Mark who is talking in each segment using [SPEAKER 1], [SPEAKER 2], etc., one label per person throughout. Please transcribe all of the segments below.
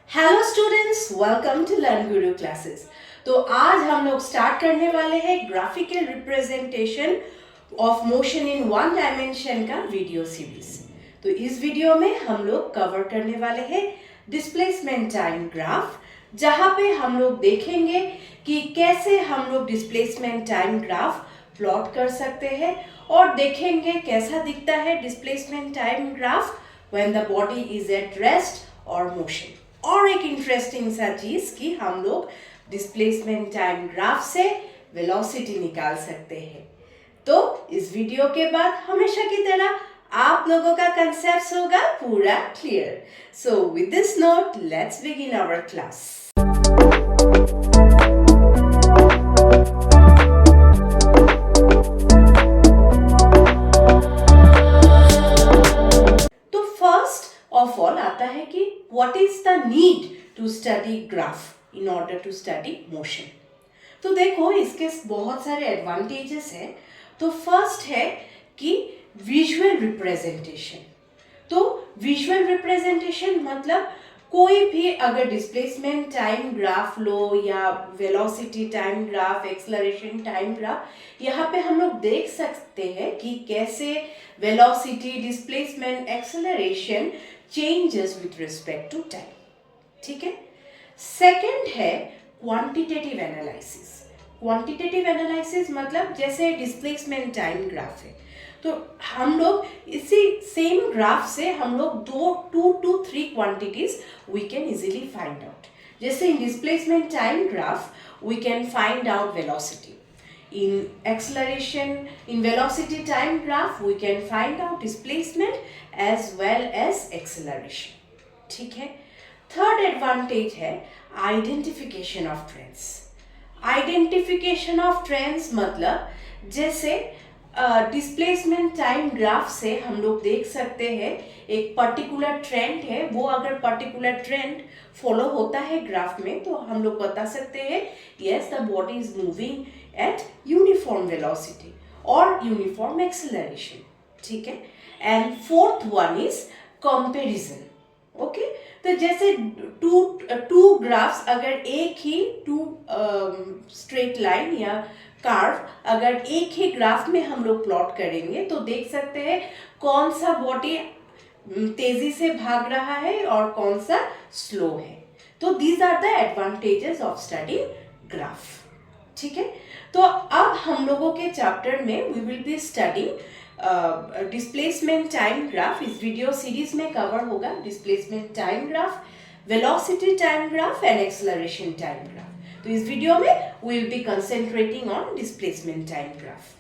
[SPEAKER 1] Hello students, welcome to Learn Guru Classes. तो आज हम लोग स्टार्ट करने वाले हैं graphical representation of motion in one dimension का वीडियो सीरीज। तो इस वीडियो में हम लोग कवर करने वाले हैं डिस्प्लेसमेंट टाइम ग्राफ, जहां पे हम लोग देखेंगे कि कैसे हम लोग डिस्प्लेसमेंट टाइम ग्राफ प्लॉट कर सकते हैं और देखेंगे कैसा दिखता है displacement time graph when the body is at rest और मोशन। और एक इंटरेस्टिंग सा चीज कि हम लोग डिस्प्लेसमेंट टाइम ग्राफ से वेलोसिटी निकाल सकते हैं। तो इस वीडियो के बाद हमेशा की तरह आप लोगों का कंसेप्ट होगा पूरा clear. So with this note let's begin our class. तो फर्स्ट ऑफ ऑल आता है कि what is the need to study graph in order to study motion. तो देखो इसके बहुत सारे एडवांटेजेस हैं। तो फर्स्ट है कि विजुअल रिप्रेजेंटेशन। तो विजुअल रिप्रेजेंटेशन मतलब कोई भी अगर डिस्प्लेसमेंट टाइम ग्राफ लो या velocity time graph, acceleration time graph, यहाँ पे हम लोग देख सकते हैं कि कैसे velocity, displacement, acceleration changes with respect to time. ठीक है। सेकंड है क्वांटिटेटिव एनालिसिस। क्वांटिटेटिव एनालिसिस मतलब जैसे डिस्प्लेसमेंट टाइम ग्राफ है, तो हम लोग इसी सेम ग्राफ से हम लोग 2 to 3 quantities we can easily find out. जैसे in displacement time graph we can find out velocity, in acceleration, in velocity time graph we can find out displacement as well as acceleration। ठीक है। Third advantage है identification of trends. Identification of trends मतलब जैसे displacement time graph से हम लोग देख सकते हैं एक पर्टिकुलर ट्रेंड है, वो अगर पर्टिकुलर ट्रेंड फॉलो होता है ग्राफ में तो हम लोग बता सकते हैं yes the body is moving at uniform velocity और यूनिफॉर्म एक्सेलरेशन। ठीक है। And fourth one is comparison. Okay. तो जैसे टू ग्राफ्स अगर एक ही टू स्ट्रेट लाइन या कार्व अगर एक ही ग्राफ में हम लोग प्लॉट करेंगे तो देख सकते हैं कौन सा बॉडी तेजी से भाग रहा है और कौन सा स्लो है। तो these are the advantages of studying graph. ठीक है। तो अब हम लोगों के चैप्टर में we will be studying displacement time graph. इस वीडियो सीरीज में कवर होगा displacement time graph, velocity time graph and acceleration time graph. तो इस वीडियो में we will be concentrating on displacement time graph.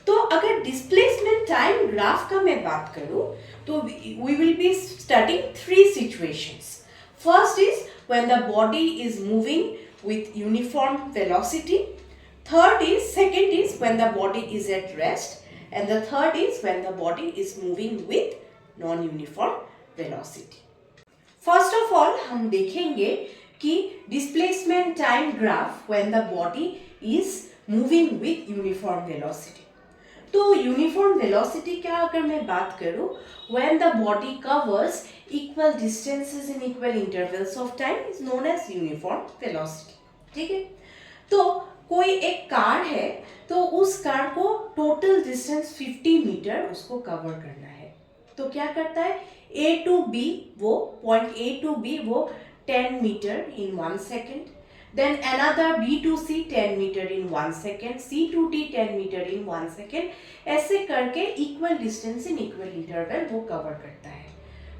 [SPEAKER 1] तो अगर डिस्प्लेसमेंट टाइम ग्राफ का मैं बात करूं तो we will be studying 3 situations. First is when the body is moving with uniform velocity. Second is when the body is at rest, and the third is when the body is moving with non-uniform velocity. First of all हम देखेंगे कि displacement time graph when the body is moving with uniform velocity. तो uniform velocity क्या अगर मैं बात करूं, when the body covers equal distances in equal intervals of time is known as uniform velocity। ठीक है। तो कोई एक कार है तो उस कार को टोटल डिस्टेंस 50 मीटर उसको कवर करना है, तो क्या करता है A to B, वो पॉइंट A to B वो 10 metre in 1 second, then another B to C 10 meter in 1 second, C to D 10 meter in 1 second, ऐसे करके equal distance in equal interval वो कवर करता है।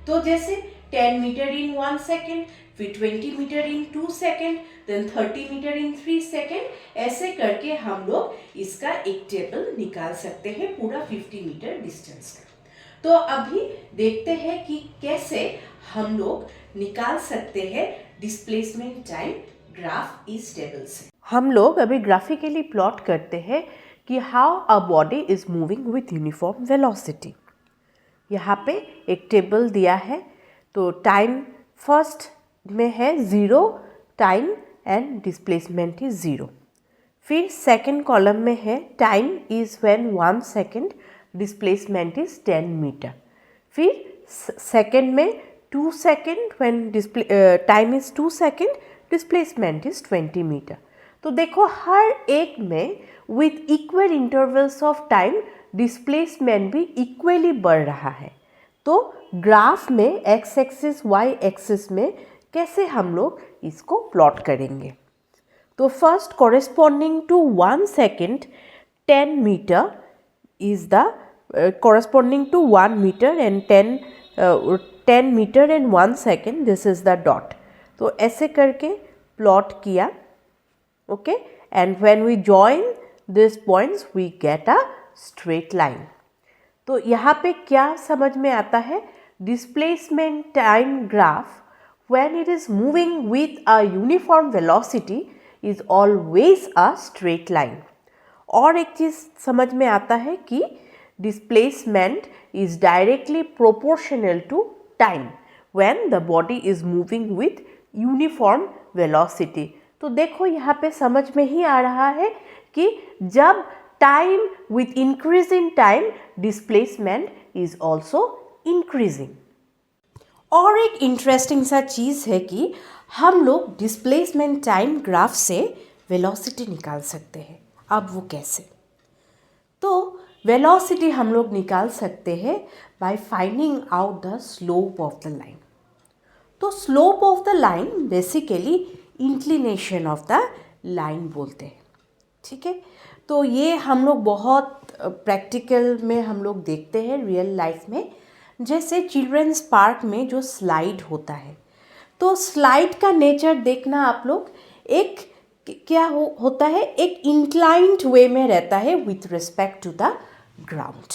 [SPEAKER 1] तो जैसे 10 meter in 1 second, फिर 20 meter in 2 second, then 30 meter in 3 second, ऐसे करके हम लोग इसका एक टेबल निकाल सकते हैं पूरा 50 मीटर डिस्टेंस का। तो अभी देखते हैं कि कैसे हम लोग निकाल सकते हैं डिस्प्लेसमेंट टाइम ग्राफ इस टेबल से। हम लोग अभी ग्राफिकली प्लॉट करते हैं कि how a body is moving with uniform velocity. यहाँ पे एक टेबल दिया है, तो टाइम फर्स्ट में है 0 टाइम एंड डिस्प्लेसमेंट इज 0। फिर सेकंड कॉलम में है time is when 1 second, displacement is 10 metre. फिर सेकंड में 2 second, when time is 2 second, displacement is 20 metre. तो देखो हर एक में with equal intervals of time displacement भी इक्वली बढ़ रहा है। तो ग्राफ में एक्स एक्सिस वाई एक्सिस में कैसे हम लोग इसको प्लॉट करेंगे? तो first corresponding to 1 second 10 metre is the corresponding to 1 meter and 10 meter and 1 second, this is the dot। तो ऐसे करके प्लॉट किया, okay, and when we join this points we get a straight line. तो यहाँ पे क्या समझ में आता है? Displacement time graph when it is moving with a uniform velocity is always a straight line. और एक चीज़ समझ में आता है कि displacement is directly proportional to time when the body is moving with uniform velocity। तो देखो यहाँ पे समझ में ही आ रहा है कि जब time with increase in time displacement is also increasing। और एक इंटरेस्टिंग सा चीज़ है कि हम लोग डिस्प्लेसमेंट टाइम ग्राफ से वेलोसिटी निकाल सकते हैं। अब वो कैसे? तो वेलोसिटी हम लोग निकाल सकते हैं by finding out the slope of the line. तो slope of the line basically inclination of the line बोलते हैं, ठीक है। तो ये हम लोग बहुत प्रैक्टिकल में हम लोग देखते हैं रियल लाइफ में, जैसे चिल्ड्रंस पार्क में जो स्लाइड होता है। तो स्लाइड का नेचर देखना आप लोग, एक क्या होता है, एक इंक्लाइंड वे में रहता है with respect to the ground,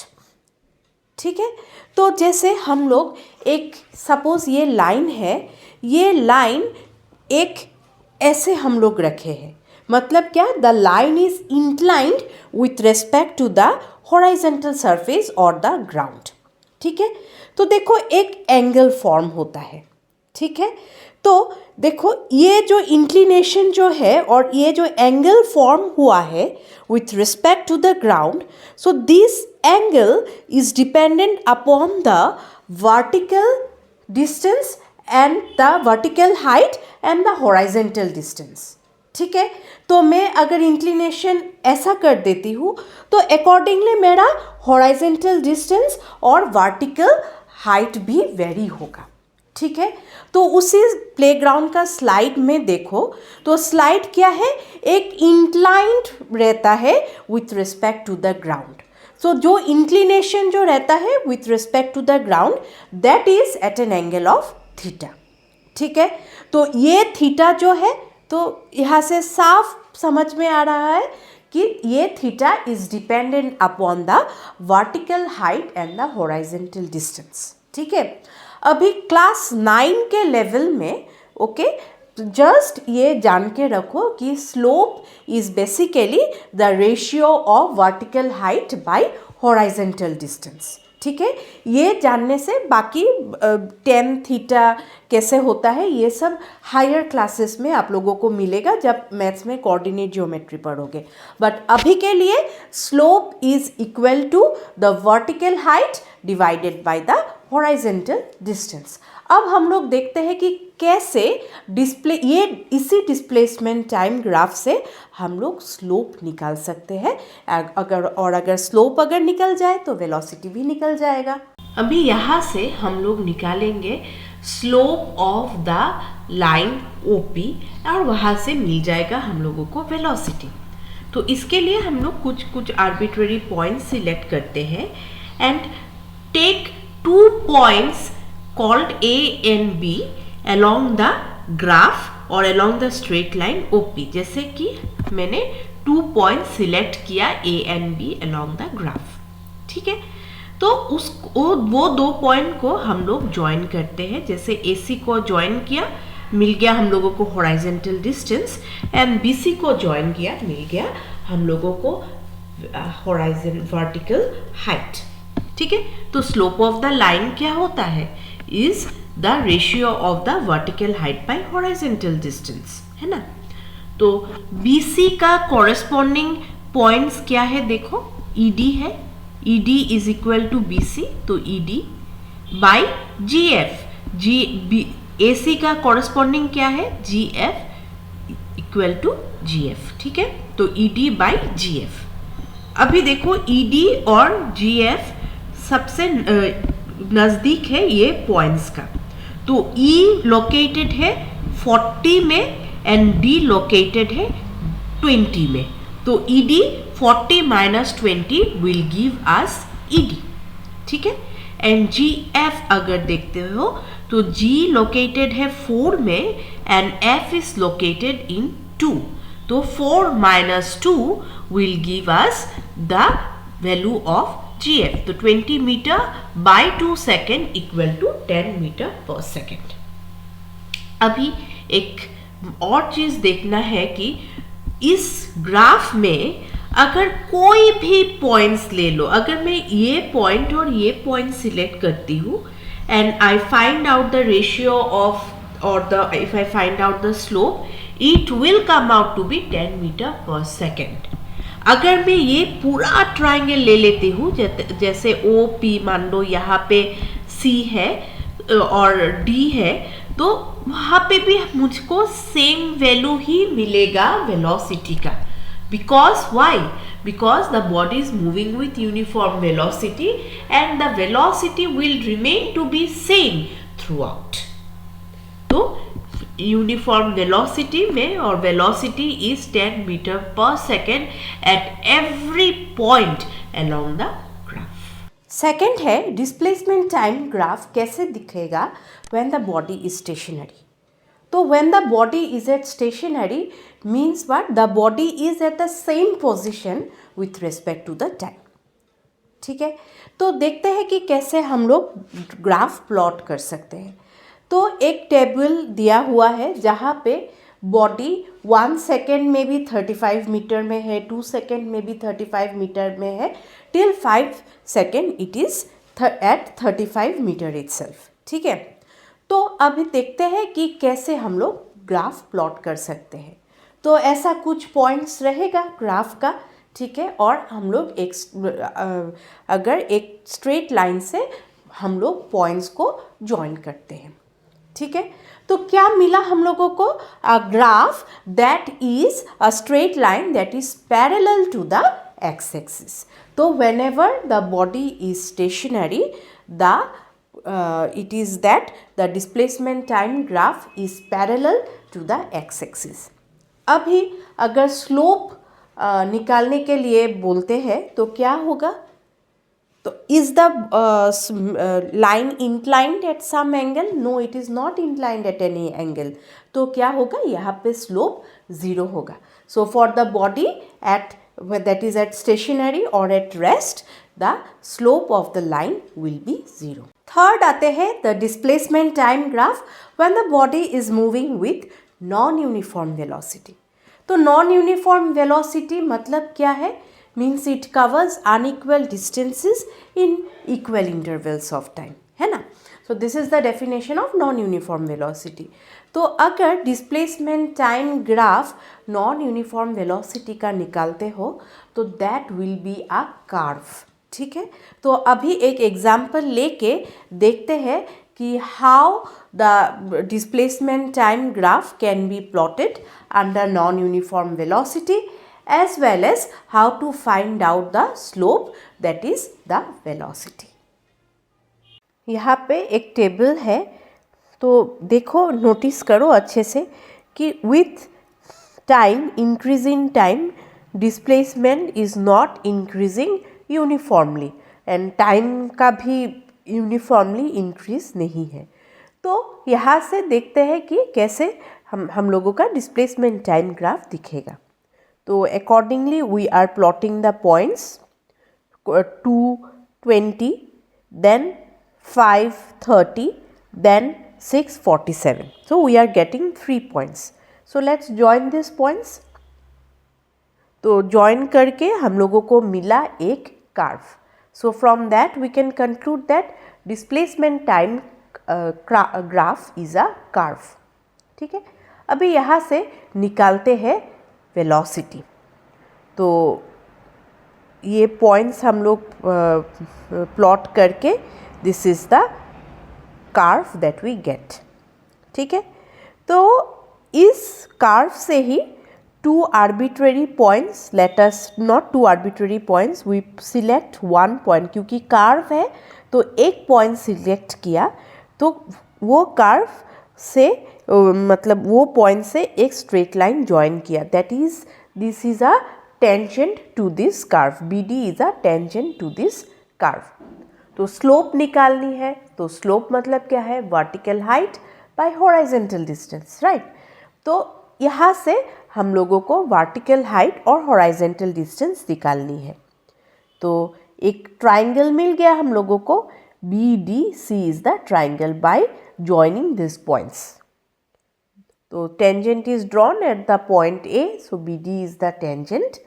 [SPEAKER 1] ठीक है। तो जैसे हम लोग एक सपोज ये लाइन है, ये लाइन एक ऐसे हम लोग रखे हैं, मतलब क्या, the line is inclined with respect to the horizontal surface और द ग्राउंड, ठीक है। तो देखो एक एंगल फॉर्म होता है, ठीक है। तो देखो ये जो इंक्लिनेशन जो है और ये जो एंगल फॉर्म हुआ है with respect to the ground, so this angle is dependent upon the vertical distance and the vertical height and the horizontal distance, ठीक है। तो मैं अगर इंक्लिनेशन ऐसा कर देती हूँ तो अकॉर्डिंगली मेरा हॉरिजॉन्टल डिस्टेंस और वर्टिकल हाइट भी वेरी होगा, ठीक है। तो उसी प्लेग्राउंड का स्लाइड में देखो, तो स्लाइड क्या है, एक इंक्लाइंड रहता है with respect to the ground. So जो इंक्लिनेशन जो रहता है with respect to the ground that is at an angle of theta, ठीक है। तो ये थीटा जो है, तो यहाँ से साफ समझ में आ रहा है कि ये theta is dependent upon the vertical height and the horizontal distance, ठीक है। अभी क्लास 9 के लेवल में, ओके, जस्ट ये जान के रखो कि slope is basically the ratio of vertical height by horizontal distance, ठीक है। ये जानने से बाकी टेन थीटा कैसे होता है ये सब हायर क्लासेस में आप लोगों को मिलेगा जब मैथ्स में कोऑर्डिनेट ज्योमेट्री पढ़ोगे। बट अभी के लिए slope is equal to the vertical height divided by the horizontal distance. अब हम लोग देखते हैं कि कैसे इसी डिस्प्लेसमेंट टाइम ग्राफ से हम लोग स्लोप निकाल सकते हैं। अगर स्लोप अगर निकल जाए तो वेलोसिटी भी निकल जाएगा। अभी यहाँ से हम लोग निकालेंगे slope of the line OP और वहाँ से मिल जाएगा हम लोगों को वेलोसिटी। तो इसके लिए हम लोग कुछ आर्बिट्रेरी पॉइंट्स सिलेक्ट करते हैं and take 2 points called A and B along the graph or along the straight line OP। जैसे कि मैंने 2 points सिलेक्ट किया A and B along the graph, ठीक है। तो वो 2 पॉइंट को हम लोग ज्वाइन करते हैं। जैसे AC को ज्वाइन किया, मिल गया हम लोगों को हॉरिजॉन्टल डिस्टेंस, एंड BC को ज्वाइन किया, मिल गया हम लोगों को वर्टिकल हाइट, ठीक है। तो स्लोप ऑफ द लाइन क्या होता है, is the ratio of the vertical height by horizontal distance, है ना। तो BC का कॉरेस्पॉन्डिंग पॉइंट्स क्या है, देखो ED है, ED is equal to BC, तो ED by GF, G B A C का कॉरस्पॉन्डिंग क्या है, G F equal to G F, ठीक है, तो E D by G F. अभी देखो ई डी और जी एफ सबसे नज़दीक है ये पॉइंट्स का, तो E लोकेटेड है 40 में एंड D लोकेटेड है 20 में, तो ED 40 minus 20 will give us ED, ठीक है। एंड GF अगर देखते हो तो G लोकेटेड है 4 में and F is located in 2, तो 4 minus 2 will give us the value of GF, तो 20 metre by 2 second equal to 10 metre पर सेकेंड। अभी एक और चीज देखना है कि इस ग्राफ में अगर कोई भी पॉइंट्स ले लो, अगर मैं ये पॉइंट और ये पॉइंट सिलेक्ट करती हूँ and I find out the ratio of और the if I find out the slope, it will come out to be 10 metre पर सेकेंड। अगर मैं ये पूरा ट्राइंगल ले लेती हूँ, जैसे ओ पी मान लो यहाँ पे सी है और डी है, तो वहाँ पे भी मुझको सेम वैल्यू ही मिलेगा वेलोसिटी का, because why, because the body is moving with uniform velocity and the velocity will remain to be same throughout. तो यूनिफॉर्म वेलोसिटी में और वेलोसिटी इज 10 मीटर पर second at every point along the graph. Second है displacement time graph कैसे दिखेगा when the body is stationary. तो when the body is at stationary means what, the body is at the same position with respect to the time, ठीक है। तो देखते हैं कि कैसे हम लोग ग्राफ प्लॉट कर सकते हैं। तो एक टेबल दिया हुआ है जहाँ पे बॉडी 1 सेकेंड में भी 35 मीटर में है, 2 सेकेंड में भी 35 मीटर में है, till 5 second it is at 35 metre itself, ठीक है। तो अभी देखते हैं कि कैसे हम लोग ग्राफ प्लॉट कर सकते हैं। तो ऐसा कुछ पॉइंट्स रहेगा ग्राफ का, ठीक है, और हम लोग अगर एक स्ट्रेट लाइन से हम लोग पॉइंट्स को जॉइन करते हैं, ठीक है। तो क्या मिला हम लोगों को, a graph that is a straight line that is parallel to the x axis. तो whenever the body is stationary the it is that the displacement time graph is parallel to the x axis। अभी अगर slope निकालने के लिए बोलते हैं तो क्या होगा, तो is the line inclined at some angle? No, it is not inclined at any angle। तो क्या होगा, यहाँ पे स्लोप 0 होगा। So for the body at that is at stationary or at rest, the slope of the line will be 0। Third आते हैं the displacement time graph when the body is moving with non uniform velocity. तो non uniform velocity मतलब क्या है, means it covers unequal distances in equal intervals of time, है ना। So this is the definition of non uniform velocity. तो अगर displacement time graph non uniform velocity का निकालते हो तो that will be a curve, ठीक है। तो अभी एक एग्जाम्पल लेके देखते हैं कि how the displacement time graph can be plotted under non uniform velocity as well as how to find out the slope that is the velocity. यहाँ पे एक टेबल है, तो देखो नोटिस करो अच्छे से कि with time, increase in time, displacement is not increasing uniformly and time का भी यूनिफॉर्मली इंक्रीज नहीं है। तो यहाँ से देखते हैं कि कैसे हम लोगों का डिस्प्लेसमेंट टाइम ग्राफ दिखेगा। तो accordingly we are plotting the points 220, then 530, then 647. So we are getting 3 points. So let's join these points. तो join करके हम लोगों को मिला एक curve. So from that we can conclude that displacement time graph is a curve. ठीक है. अभी यहाँ से निकालते हैं velocity. तो ये points हम लोग plot करके this is the
[SPEAKER 2] curve that we get. ठीक है, तो इस कर्व से ही two arbitrary points, let us not two arbitrary points, we select one point, क्योंकि कर्व है तो एक पॉइंट सिलेक्ट किया तो वो कर्व से मतलब वो पॉइंट से एक स्ट्रेट लाइन ज्वाइन किया, that is this is a tangent to this curve, B D is a tangent to this curve. तो स्लोप निकालनी है, तो स्लोप मतलब क्या है, vertical height by horizontal distance, right. तो यहाँ से हम लोगों को वर्टिकल हाइट और हॉरिजॉन्टल डिस्टेंस निकालनी है। तो एक ट्राइंगल मिल गया हम लोगों को, B D C is the triangle by joining this points. तो tangent is drawn at the point A, so B D is the tangent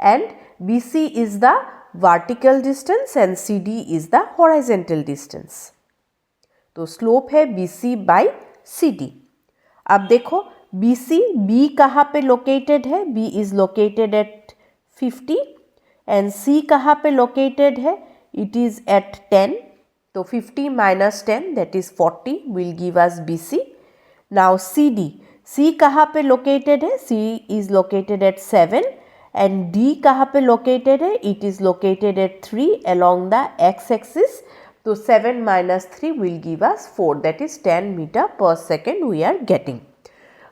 [SPEAKER 2] and B C is the vertical distance and C D is the horizontal distance. तो slope है B C by C D. अब देखो B C, B कहाँ पे located है, B is located at 50 and C कहाँ पे located है, इट इज एट 10। तो 50 minus 10 that is 40 will give us B C. Now C D, C कहाँ पे लोकेटेड है, C is located at 7 and D कहाँ पे लोकेटेड है, it is located at 3 along the x axis। तो 7 minus 3 will give us 4, that is 10 meter per second we are getting।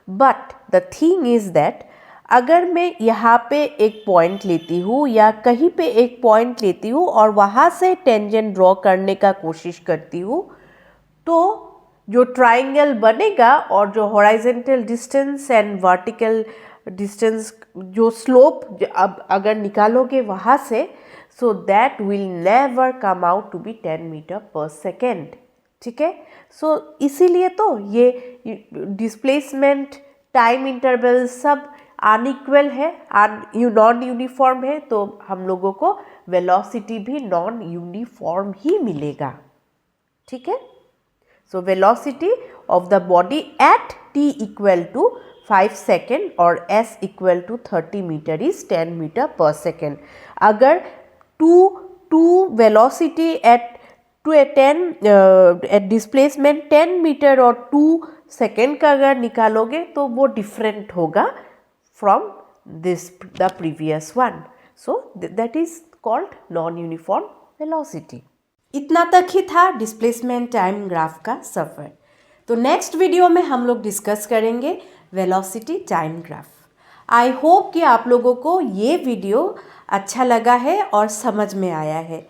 [SPEAKER 2] But the thing is that अगर मैं यहाँ पे एक point लेती हूँ या कहीं पे एक पॉइंट लेती हूँ और वहाँ से टेंजेंट ड्रॉ करने का कोशिश करती हूँ, तो जो ट्राइंगल बनेगा और जो horizontal distance and vertical distance जो स्लोप अब अगर निकालोगे वहाँ से, so that will never come out to be 10 metre पर सेकेंड। ठीक है, सो इसीलिए तो ये डिस्प्लेसमेंट टाइम इंटरवल सब अनइक्वल है, नॉन यूनिफॉर्म है, तो हम लोगों को वेलोसिटी भी नॉन यूनिफॉर्म ही मिलेगा। ठीक है, so velocity of the body at t equal to 5 second और s equal to 30 metre is 10 metre पर सेकेंड। अगर to velocity at at displacement 10 metre और 2 सेकेंड का अगर निकालोगे तो वो डिफरेंट होगा from this the previous one, so that is called non uniform velocity.
[SPEAKER 1] इतना तक ही था डिस्प्लेसमेंट टाइम ग्राफ का सफ़र। तो नेक्स्ट वीडियो में हम लोग डिस्कस करेंगे velocity time graph. I hope कि आप लोगों को ये वीडियो अच्छा लगा है और समझ में आया है।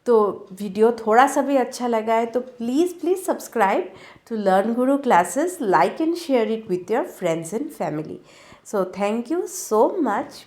[SPEAKER 1] तो वीडियो थोड़ा सा भी अच्छा लगा है तो please subscribe to Learn Guru classes, like and share it with your friends and family. So thank you so much.